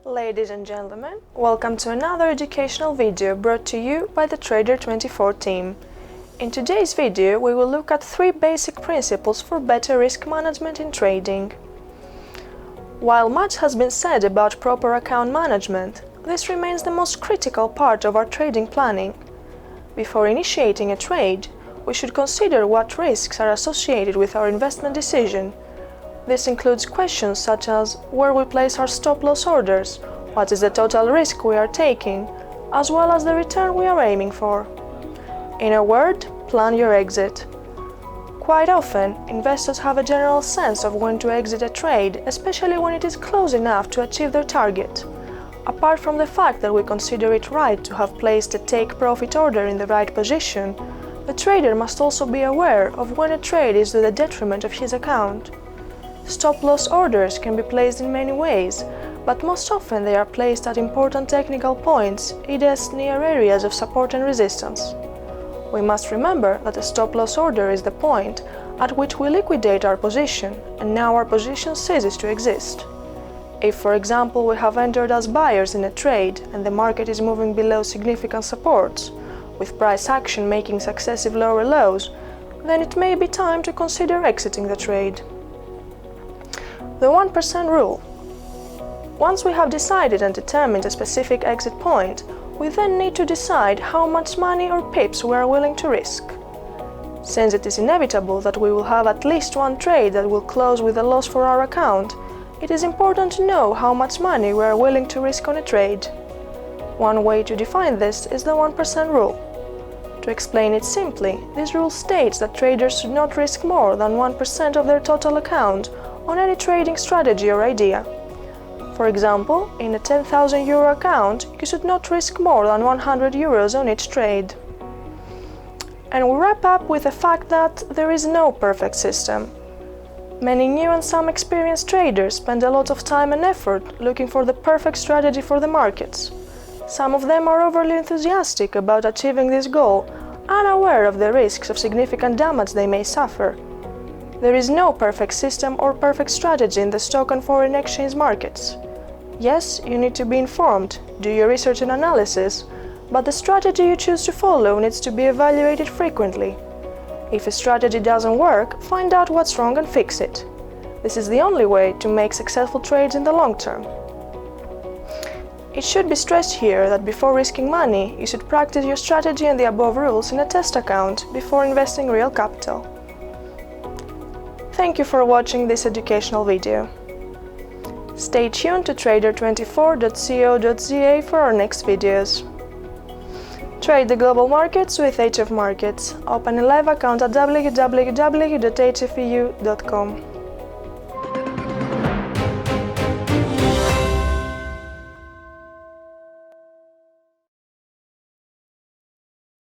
Ladies and gentlemen, welcome to another educational video brought to you by the Trader24 team. In today's video, we will look at 3 basic principles for better risk management in trading. While much has been said about proper account management, this remains the most critical part of our trading planning. Before initiating a trade, we should consider what risks are associated with our investment decision. This includes questions such as where we place our stop-loss orders, what is the total risk we are taking, as well as the return we are aiming for. In a word, plan your exit. Quite often, investors have a general sense of when to exit a trade, especially when it is close enough to achieve their target. Apart from the fact that we consider it right to have placed a take-profit order in the right position, the trader must also be aware of when a trade is to the detriment of his account. Stop-loss orders can be placed in many ways, but most often they are placed at important technical points, i.e. near areas of support and resistance. We must remember that a stop-loss order is the point at which we liquidate our position, and now our position ceases to exist. If, for example, we have entered as buyers in a trade and the market is moving below significant supports, with price action making successive lower lows, then it may be time to consider exiting the trade. The 1% rule. Once we have decided and determined a specific exit point, we then need to decide how much money or pips we are willing to risk. Since it is inevitable that we will have at least one trade that will close with a loss for our account, it is important to know how much money we are willing to risk on a trade. One way to define this is the 1% rule. To explain it simply, this rule states that traders should not risk more than 1% of their total account on any trading strategy or idea. For example, in a 10,000 euro account, you should not risk more than 100 euros on each trade. And we wrap up with the fact that there is no perfect system. Many new and some experienced traders spend a lot of time and effort looking for the perfect strategy for the markets. Some of them are overly enthusiastic about achieving this goal, unaware of the risks of significant damage they may suffer. There is no perfect system or perfect strategy in the stock and foreign exchange markets. Yes, you need to be informed, do your research and analysis, but the strategy you choose to follow needs to be evaluated frequently. If a strategy doesn't work, find out what's wrong and fix it. This is the only way to make successful trades in the long term. It should be stressed here that before risking money, you should practice your strategy and the above rules in a test account before investing real capital. Thank you for watching this educational video. Stay tuned to trader24.co.za for our next videos. Trade the global markets with HF Markets. Open a live account at www.hfeu.com.